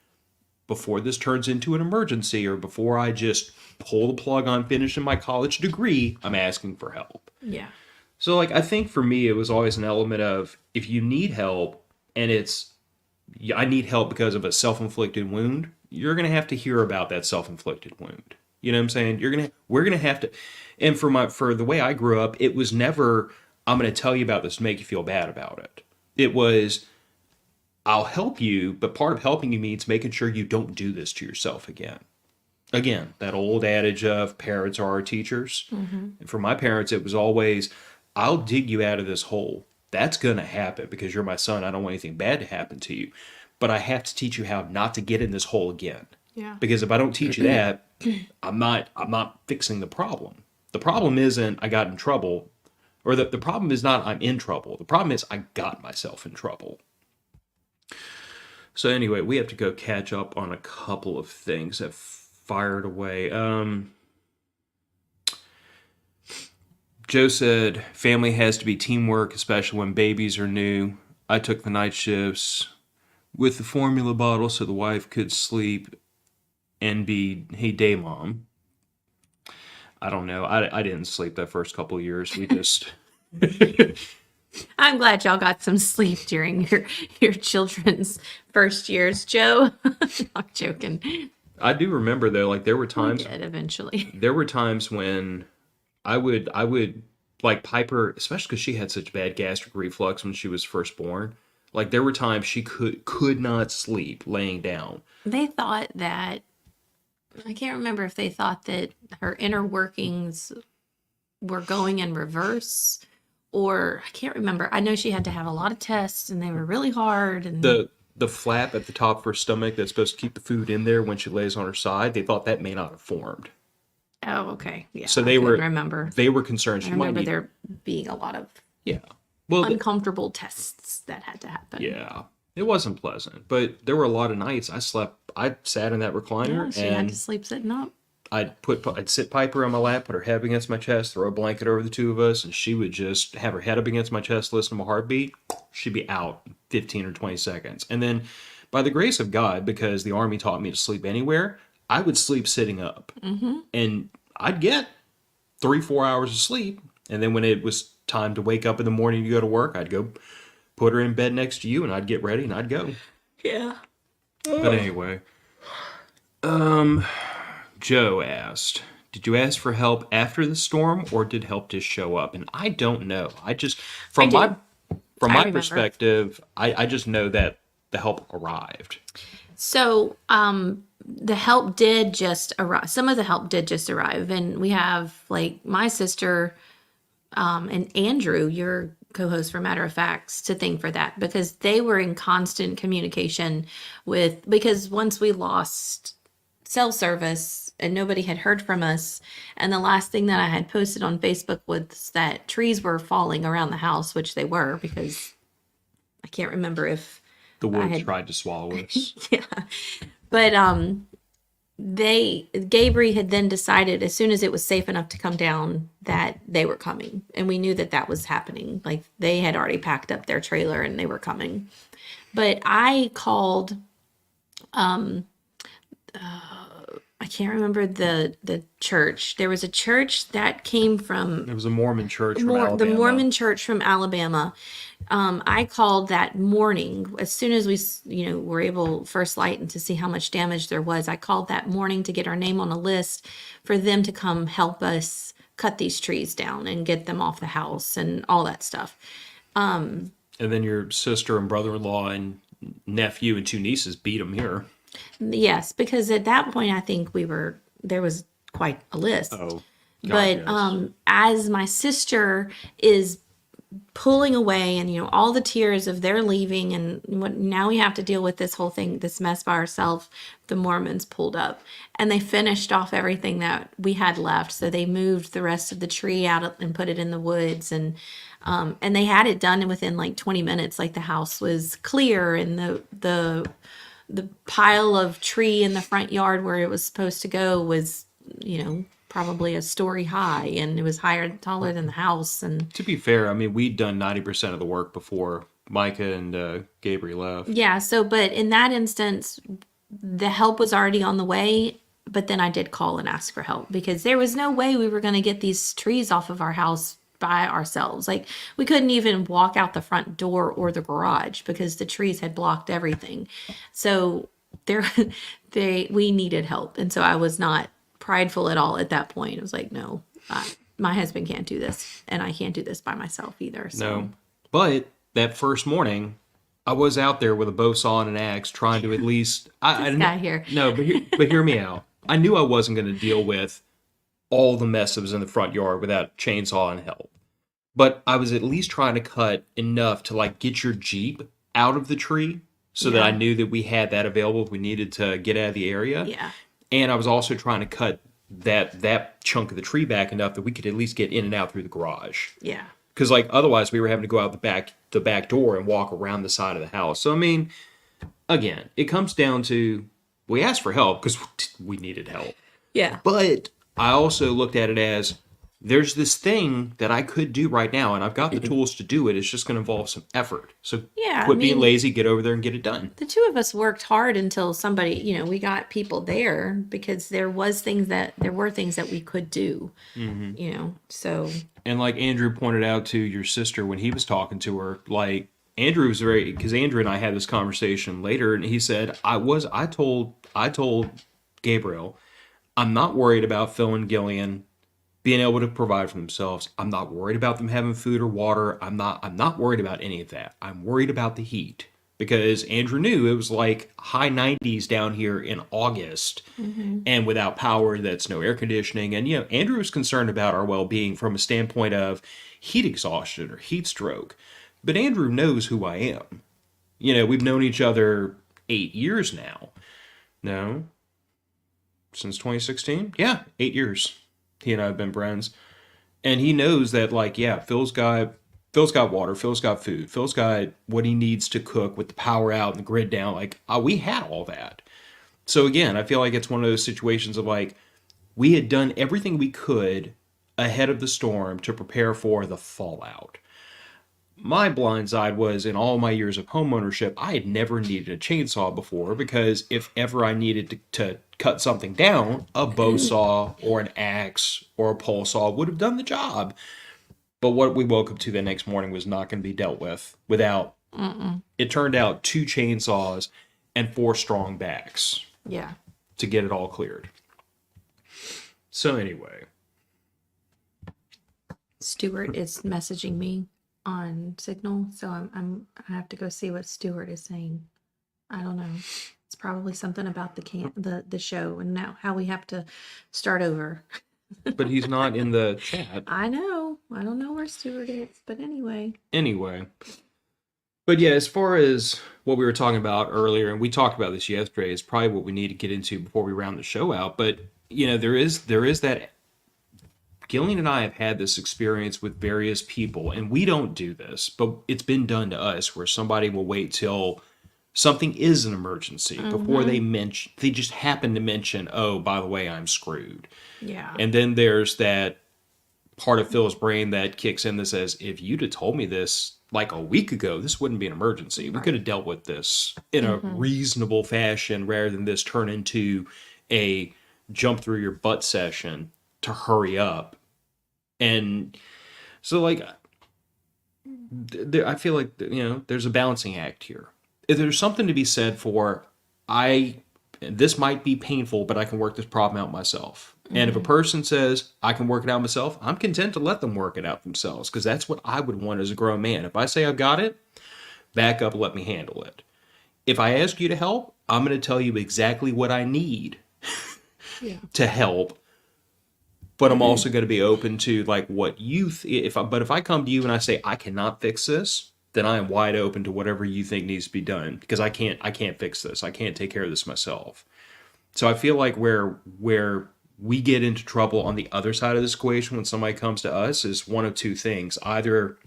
before this turns into an emergency or before I just pull the plug on finishing my college degree, I'm asking for help. Yeah. So, like, I think for me, it was always an element of, if you need help and I need help because of a self-inflicted wound, you're going to have to hear about that self-inflicted wound. You know what I'm saying? We're going to have to, and for the way I grew up, it was never, "I'm going to tell you about this to make you feel bad about it." It was, "I'll help you, but part of helping you means making sure you don't do this to yourself again." Again, that old adage of parents are our teachers. And for my parents, it was always, "I'll dig you out of this hole. That's going to happen because you're my son. I don't want anything bad to happen to you. But I have to teach you how not to get in this hole again." Yeah. Because if I don't teach you that, I'm not fixing the problem. The problem isn't I got in trouble, or the problem is not I'm in trouble. The problem is I got myself in trouble. So anyway, we have to go catch up on a couple of things that fired away. Joe said, "Family has to be teamwork, especially when babies are new. I took the night shifts with the formula bottle so the wife could sleep and be, hey, day mom." I don't know. I didn't sleep that first couple of years. We just... I'm glad y'all got some sleep during your children's first years, Joe. I'm joking. I do remember though, like We did eventually. there were times when I would like Piper, especially because she had such bad gastric reflux when she was first born. Like there were times she could not sleep laying down. They thought that, I can't remember if they thought that her inner workings were going in reverse, or I can't remember. I know she had to have a lot of tests and they were really hard. And The flap at the top of her stomach that's supposed to keep the food in there when she lays on her side, they thought that may not have formed. oh, okay. Yeah, So I couldn't remember. they were concerned I she might remember need. there being a lot of Yeah. Well, uncomfortable tests that had to happen. yeah. It wasn't pleasant, but there were a lot of nights I sat in that recliner Yeah, she had and to sleep sitting up. I'd sit Piper on my lap, put her head up against my chest, throw a blanket over the two of us, and she would just have her head up against my chest, listen to my heartbeat. She'd be out 15 or 20 seconds. And then, by the grace of God, because the Army taught me to sleep anywhere, I would sleep sitting up. Mm-hmm. And I'd get 3-4 hours of sleep. And then when it was time to wake up in the morning to go to work, I'd go put her in bed next to you, and I'd get ready and I'd go. Yeah. But anyway, Joe asked, did you ask for help after the storm or did help just show up? And I don't know. I just, from I my remember. perspective, I just know that the help arrived. So, the help did just arrive. Some of the help did just arrive. And we have, like, my sister, and Andrew, your co-host for Matter of Facts, to thank for that, because they were in constant communication because once we lost cell service and nobody had heard from us, and the last thing that I had posted on Facebook was that trees were falling around the house, which they were, because I can't remember if The woods tried to swallow us. yeah. But Gabriel had then decided, as soon as it was safe enough to come down, that they were coming, and we knew that that was happening. Like, they had already packed up their trailer and they were coming. But I called, I can't remember the church. There was a church that came from There was a Mormon church from Alabama. the Mormon church from Alabama. I called that morning as soon as we, were able first light and to see how much damage there was. I called that morning to get our name on a list for them to come help us cut these trees down and get them off the house and all that stuff. And then your sister and brother-in-law and nephew and 2 nieces beat them here. Yes, because at that point I think there was quite a list. Oh, God, But yes. as my sister is pulling away, and all the tears of their leaving, and now we have to deal with this whole thing, this mess by ourselves, the Mormons pulled up and they finished off everything that we had left. So they moved the rest of the tree out and put it in the woods, and they had it done within like 20 minutes. Like, the house was clear, and the pile of tree in the front yard where it was supposed to go was, probably a story high, and it was taller than the house. And To be fair, I mean, we'd done 90% of the work before Micah and Gabriel left. yeah, but in that instance, the help was already on the way. But then I did call and ask for help, because there was no way we were going to get these trees off of our house by ourselves. Like, we couldn't even walk out the front door or the garage because the trees had blocked everything. So we needed help. And so I was not prideful at all at that point. It was like, no, my husband can't do this, and I can't do this by myself either. So. No. But that first morning, I was out there with a bow saw and an axe trying to at least... I Guy here. No, but hear me out. I knew I wasn't going to deal with all the mess that was in the front yard without chainsaw and help. But I was at least trying to cut enough to, like, get your Jeep out of the tree so that I knew that we had that available if we needed to get out of the area. Yeah. And I was also trying to cut that chunk of the tree back enough that we could at least get in and out through the garage. Yeah. Because, like, otherwise we were having to go out the back door and walk around the side of the house. So, I mean, again, it comes down to, we asked for help because we needed help. Yeah. But I also looked at it as, there's this thing that I could do right now, and I've got the tools to do it. It's just going to involve some effort. So Yeah, quit I being mean- lazy, get over there and get it done. The two of us worked hard until somebody, we got people there, because there were things that we could do, so. And like Andrew pointed out to your sister when he was talking to her, like, Andrew was because Andrew and I had this conversation later, and he said, I told Gabriel, I'm not worried about Phil and Gillian being able to provide for themselves. I'm not worried about them having food or water. I'm not worried about any of that. I'm worried about the heat. Because Andrew knew it was like high 90s down here in August, and without power, that's no air conditioning. And, Andrew was concerned about our well being from a standpoint of heat exhaustion or heat stroke. But Andrew knows who I am. We've known each other 8 years now. No, since 2016? Yeah, 8 years. He and I have been friends. And he knows that, like, yeah, Phil's got water, Phil's got food, Phil's got what he needs to cook with the power out and the grid down. Like, we had all that. So again, I feel like it's one of those situations of like, we had done everything we could ahead of the storm to prepare for the fallout. My blind side was in all my years of homeownership, I had never needed a chainsaw before because if ever I needed to cut something down, a bow saw or an axe or a pole saw would have done the job. But what we woke up to the next morning was not going to be dealt with without, it turned out 2 chainsaws and 4 strong backs Yeah. to get it all cleared. So anyway, Stuart is messaging me on Signal, so I have to go see what Stuart is saying. I don't know. It's probably something about the show and now how we have to start over. but he's not in the chat. I know. I don't know where Stuart is, but anyway. Anyway. But yeah, as far as what we were talking about earlier, and we talked about this yesterday, is probably what we need to get into before we round the show out. But, there is that. Gillian and I have had this experience with various people, and we don't do this, but it's been done to us where somebody will wait till something is an emergency before they just happen to mention, oh, by the way, I'm screwed. Yeah. And then there's that part of Phil's brain that kicks in that says, if you'd have told me this like a week ago, this wouldn't be an emergency. We could have dealt with this in a reasonable fashion rather than this turn into a jump through your butt session to hurry up. And so, like, I feel like, there's a balancing act here. If there's something to be said for, this might be painful, but I can work this problem out myself. And if a person says, I can work it out myself, I'm content to let them work it out themselves, because that's what I would want as a grown man. If I say I've got it, back up and let me handle it. If I ask you to help, I'm going to tell you exactly what I need to help. But I'm also going to be open to like what you. If I come to you and I say I cannot fix this, then I am wide open to whatever you think needs to be done because I can't fix this. I can't take care of this myself. So I feel like where we get into trouble on the other side of this equation when somebody comes to us is one of two things: either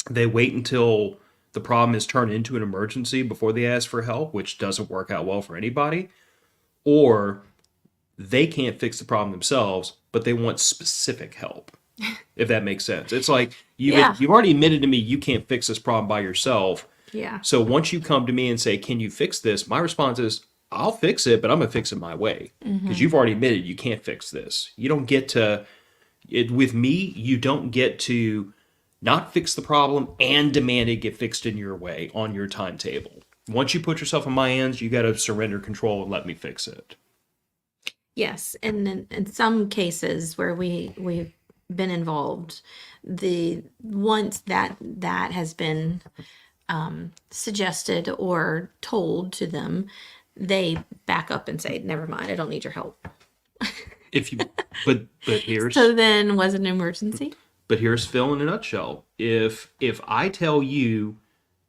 they wait until the problem is turned into an emergency before they ask for help, which doesn't work out well for anybody, or they can't fix the problem themselves, but they want specific help, if that makes sense. It's like, you've already admitted to me you can't fix this problem by yourself. Yeah. So once you come to me and say, can you fix this? My response is, I'll fix it, but I'm going to fix it my way. Because you've already admitted you can't fix this. You don't get to, with me, you don't get to not fix the problem and demand it get fixed in your way on your timetable. Once you put yourself in my hands, you got to surrender control and let me fix it. Yes, and in some cases where we've been involved, once that has been suggested or told to them, they back up and say, "Never mind, I don't need your help." But here's So then, was it an emergency? But here's Phil in a nutshell. If I tell you,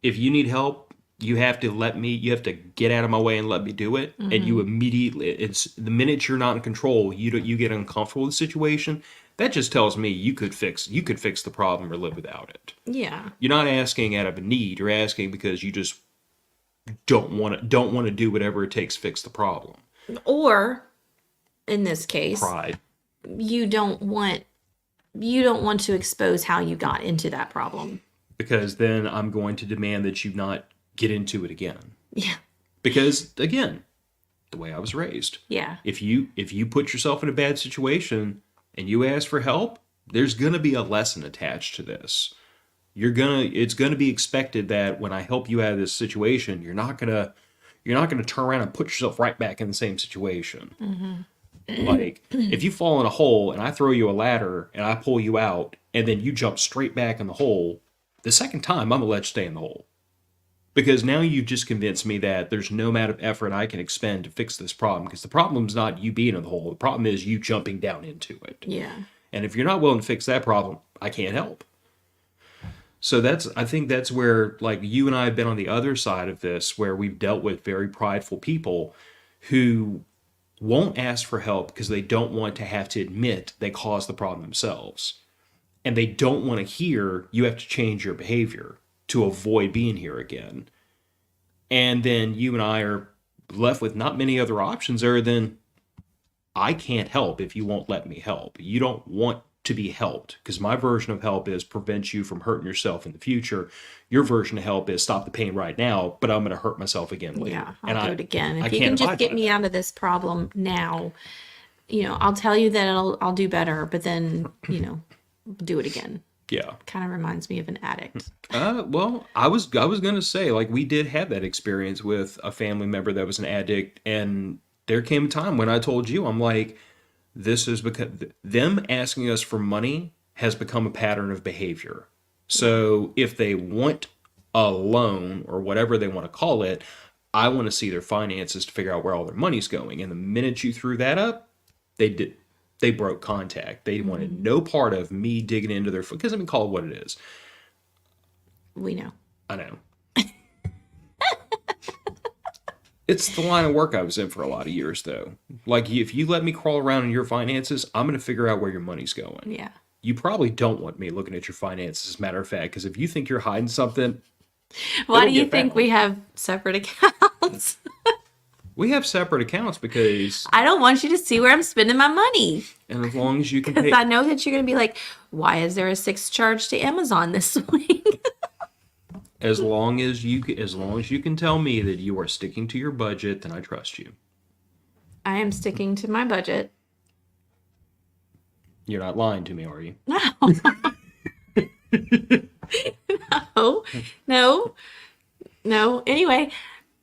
if you need help, you have to get out of my way and let me do it. And you immediately, it's the minute you're not in control, you get uncomfortable with the situation. That just tells me you could fix the problem or live without it. Yeah. You're not asking out of a need. You're asking because you just don't want to do whatever it takes to fix the problem. Or in this case, Pride. You don't want to expose how you got into that problem. Because then I'm going to demand that you not get into it again. Yeah. Because again, the way I was raised. Yeah. If you put yourself in a bad situation and you ask for help, there's going to be a lesson attached to this. It's going to be expected that when I help you out of this situation, you're not going you're not going to turn around and put yourself right back in the same situation. Like, if you fall in a hole and I throw you a ladder and I pull you out and then you jump straight back in the hole, the second time I'm going to let you stay in the hole. Because now you've just convinced me that there's no amount of effort I can expend to fix this problem. Because the problem's not you being in the hole. The problem is you jumping down into it. Yeah. And if you're not willing to fix that problem, I can't help. So I think that's where, like, you and I have been on the other side of this, where we've dealt with very prideful people who won't ask for help because they don't want to have to admit they caused the problem themselves. And they don't want to hear you have to change your behavior to avoid being here again. And then you and I are left with not many other options other than, I can't help if you won't let me help. You don't want to be helped, because my version of help is prevent you from hurting yourself in the future. Your version of help is stop the pain right now, but I'm going to hurt myself again later. Yeah, I'll do it again. I If you can't can just abide get by me that. out of this problem now, I'll tell you that I'll do better, but then, do it again. Yeah. Kind of reminds me of an addict. Well, I was going to say, like, we did have that experience with a family member that was an addict, and there came a time when I told you, I'm like, this is because them asking us for money has become a pattern of behavior. So if they want a loan or whatever they want to call it, I want to see their finances to figure out where all their money's going. And the minute you threw that up, they broke contact. They wanted no part of me digging into their foot, because I mean, call it what it is. We know. I know. It's the line of work I was in for a lot of years, though. Like, if you let me crawl around in your finances, I'm going to figure out where your money's going. Yeah. You probably don't want me looking at your finances, as a matter of fact, because if you think you're hiding something, Why it'll do you get think found. we have separate accounts? We have separate accounts because, I don't want you to see where I'm spending my money. and as long as you can Because pay, I know that you're going to be like, why is there a 6 charge to Amazon this week? as long as you can tell me that you are sticking to your budget, then I trust you. I am sticking to my budget. You're not lying to me, are you? No, no, no. Anyway,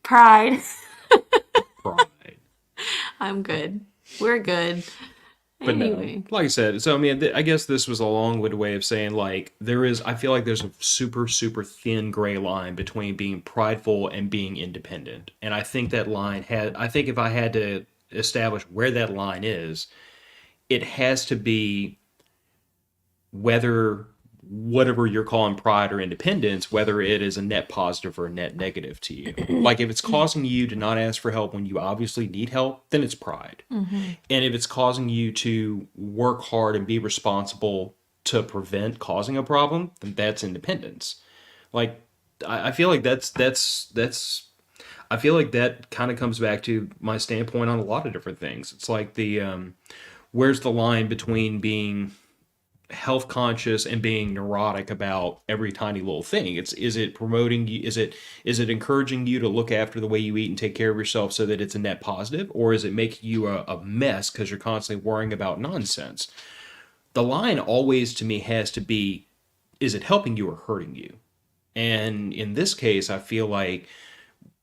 pride. Pride. I'm good. We're good. But Anyway. no, like I said, so I mean, I guess this was a long-winded way of saying, like, I feel like there's a super, super thin gray line between being prideful and being independent. And I think I think if I had to establish where that line is, it has to be whatever you're calling pride or independence, whether it is a net positive or a net negative to you. Like, if it's causing you to not ask for help when you obviously need help, then it's pride. And if it's causing you to work hard and be responsible to prevent causing a problem, then that's independence. Like, I feel like I feel like that kind of comes back to my standpoint on a lot of different things. It's like where's the line between being health conscious and being neurotic about every tiny little thing? Is it promoting you? Is it encouraging you to look after the way you eat and take care of yourself so that it's a net positive, or is it making you a mess because you're constantly worrying about nonsense? The line always to me has to be, is it helping you or hurting you? And in this case, I feel like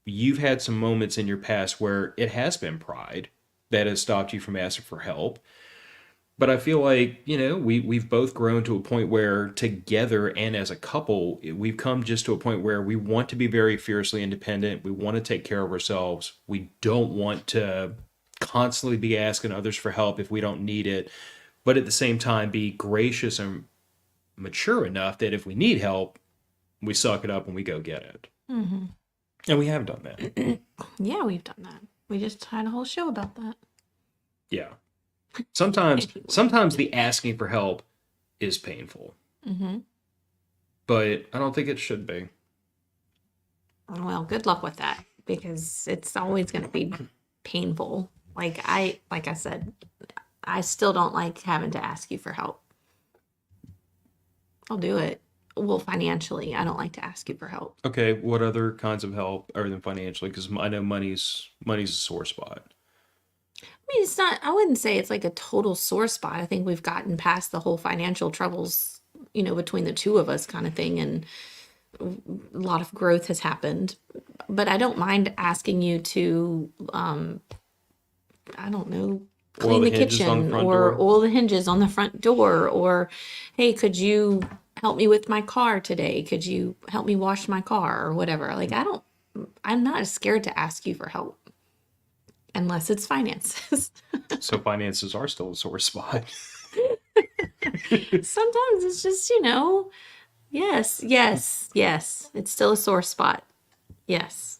you've had some moments in your past where it has been pride that has stopped you from asking for help. But I feel like, we've both grown to a point where together and as a couple, we've come just to a point where we want to be very fiercely independent. We want to take care of ourselves. We don't want to constantly be asking others for help if we don't need it. But at the same time, be gracious and mature enough that if we need help, we suck it up and we go get it. Mm-hmm. And we have done that. Yeah, we've done that. We just had a whole show about that. Yeah. Sometimes the asking for help is painful. Mm-hmm. But I don't think it should be. Well, good luck with that, because it's always going to be painful. Like I said, I still don't like having to ask you for help. I'll do it. Well, financially, I don't like to ask you for help. Okay, what other kinds of help other than financially? Because I know money's a sore spot. I mean, it's not, I wouldn't say it's like a total sore spot. I think we've gotten past the whole financial troubles, between the two of us kind of thing. And a lot of growth has happened. But I don't mind asking you to, I don't know, Oil clean the the hinges on the kitchen front or door. oil the hinges on the front door, or hey, could you help me with my car today? Could you help me wash my car or whatever? Like, I'm not scared to ask you for help unless it's finances. So finances are still a sore spot. Sometimes it's just, you know, yes, yes, yes. It's still a sore spot. Yes.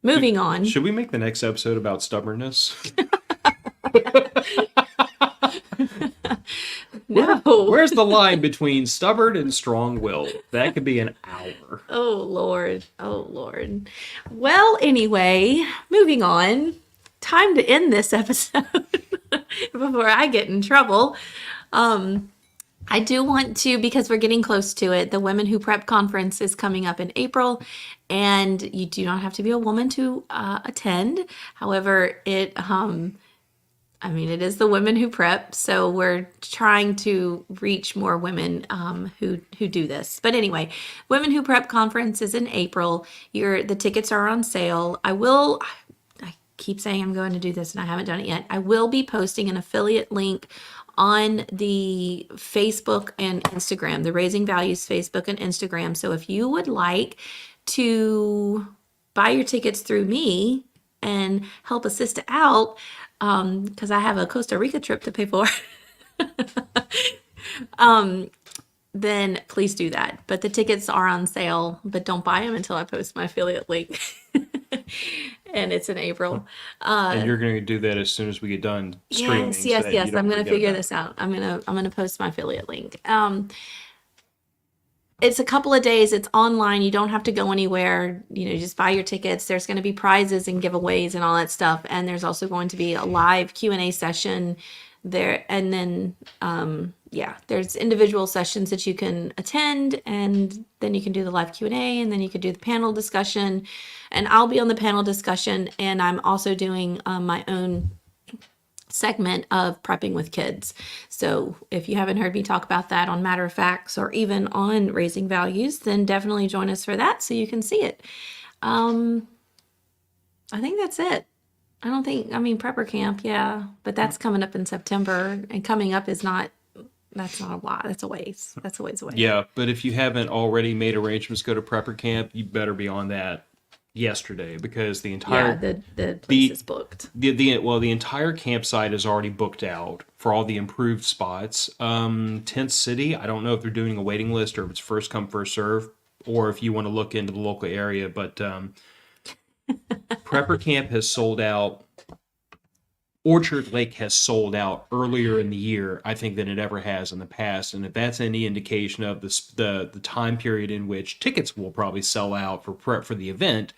Moving on. Should we make the next episode about stubbornness? No. Where's the line between stubborn and strong-willed? That could be an hour. Oh, Lord. Oh, Lord. Well, anyway, moving on. Time to end this episode before I get in trouble. I do want to, because we're getting close to it, the Women Who Prep conference is coming up in April, and you do not have to be a woman to attend. However, it is the Women Who Prep, so we're trying to reach more women who do this. But anyway, Women Who Prep conference is in April. The tickets are on sale. I keep saying I'm going to do this, and I haven't done it yet. I will be posting an affiliate link on the Facebook and Instagram, the Raising Values Facebook and Instagram. So if you would like to buy your tickets through me and help a sister out, because I have a Costa Rica trip to pay for, then please do that. But the tickets are on sale, but don't buy them until I post my affiliate link. And it's in April. And you're going to do that as soon as we get done streaming. Yes, so yes, that you yes. don't I'm gonna forget figure about this out. I'm gonna post my affiliate link. It's a couple of days. It's online. You don't have to go anywhere. You just buy your tickets. There's going to be prizes and giveaways and all that stuff. And there's also going to be a live Q&A session there. And then, there's individual sessions that you can attend, and then you can do the live Q&A, and then you could do the panel discussion. And I'll be on the panel discussion, and I'm also doing my own segment of prepping with kids. So if you haven't heard me talk about that on Matter of Facts or even on Raising Values, then definitely join us for that so you can see it. I think that's it. Prepper camp, yeah, but that's coming up in September, and coming up that's not a lot. That's a ways. That's a ways away. Yeah, but if you haven't already made arrangements to go to prepper camp, you better be on that yesterday, because the entire the place is booked. the entire campsite is already booked out for all the improved spots. Tent City, I don't know if they're doing a waiting list or if it's first come first serve, or if you want to look into the local area. But Prepper Camp has sold out. Orchard Lake has sold out earlier in the year, I think, than it ever has in the past. And if that's any indication of the time period in which tickets will probably sell out for the event,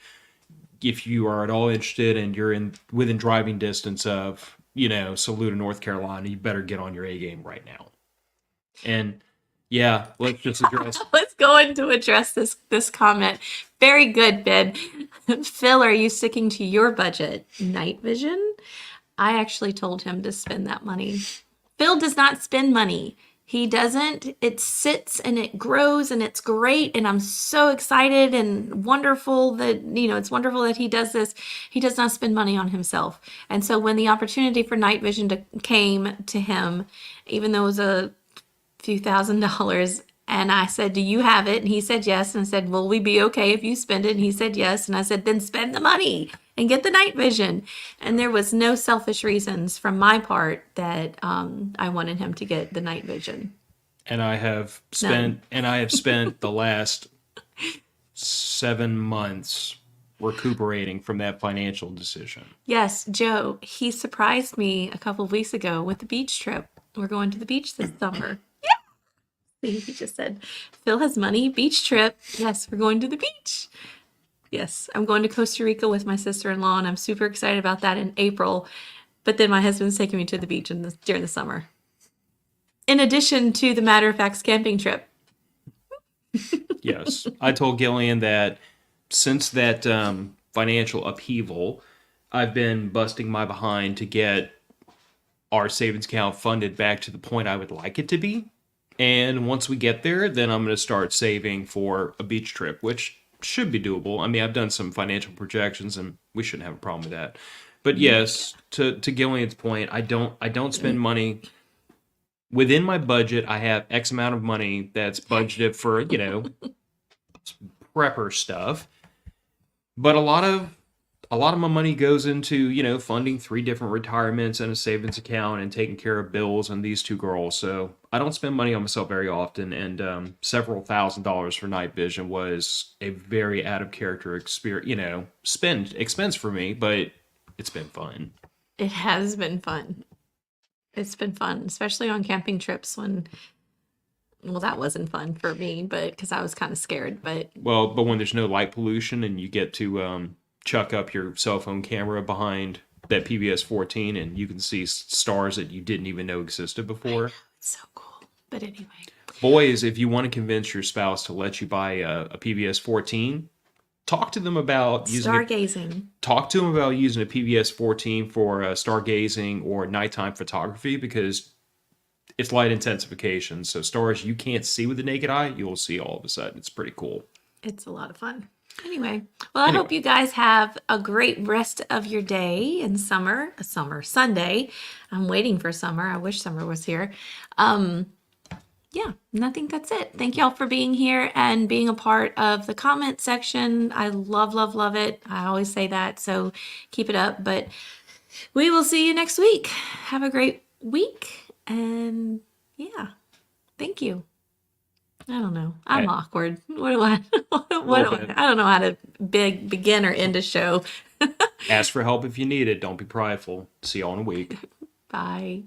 if you are at all interested and you're within driving distance of, Saluda, North Carolina, you better get on your A game right now. And yeah, let's just address. Let's go in to address this comment. Very good, Ben. Phil, are you sticking to your budget? Night vision? I actually told him to spend that money. Phil does not spend money. He doesn't. It sits and it grows and it's great. And I'm so excited and wonderful that, it's wonderful that he does this. He does not spend money on himself. And so when the opportunity for night vision came to him, even though it was a few $1,000s, and I said, do you have it? And he said yes. And I said, will we be okay if you spend it? And he said yes. And I said, then spend the money and get the night vision. And there was no selfish reasons from my part that I wanted him to get the night vision. And I have spent the last 7 months recuperating from that financial decision. Yes, Joe, he surprised me a couple of weeks ago with the beach trip. We're going to the beach this summer. He just said, Phil has money, beach trip. Yes, we're going to the beach. Yes, I'm going to Costa Rica with my sister-in-law, and I'm super excited about that in April. But then my husband's taking me to the beach during the summer. In addition to the Matter of Facts camping trip. Yes. I told Gillian that since that financial upheaval, I've been busting my behind to get our savings account funded back to the point I would like it to be. And once we get there, then I'm going to start saving for a beach trip, which should be doable. I mean, I've done some financial projections, and we shouldn't have a problem with that. But yes, to Gillian's point, I don't spend money within my budget. I have X amount of money that's budgeted for, prepper stuff. But a lot of my money goes into, funding 3 different retirements and a savings account and taking care of bills and these 2 girls. So I don't spend money on myself very often. And several $1,000s for night vision was a very out of character experience, expense for me, but it's been fun. It has been fun. It's been fun, especially on camping trips well, that wasn't fun for me, but because I was kind of scared, but Well, but when there's no light pollution and you get to chuck up your cell phone camera behind that PBS 14 and you can see stars that you didn't even know existed before. it's so cool. But anyway, Boys, if you want to convince your spouse to let you buy a PBS 14, talk to them about stargazing. using a PBS 14 for stargazing or nighttime photography, because it's light intensification. So stars you can't see with the naked eye, you'll see all of a sudden. It's pretty cool. It's a lot of fun. Anyway, well, I hope you guys have a great rest of your day in summer, Sunday. I'm waiting for summer. I wish summer was here. Yeah, I think that's it. Thank y'all for being here and being a part of the comment section. I love, love, love it. I always say that, so keep it up. But we will see you next week. Have a great week. And yeah, thank you. I don't know. I'm awkward. What do I? I don't know how to begin or end a show. Ask for help if you need it. Don't be prideful. See y'all in a week. Bye.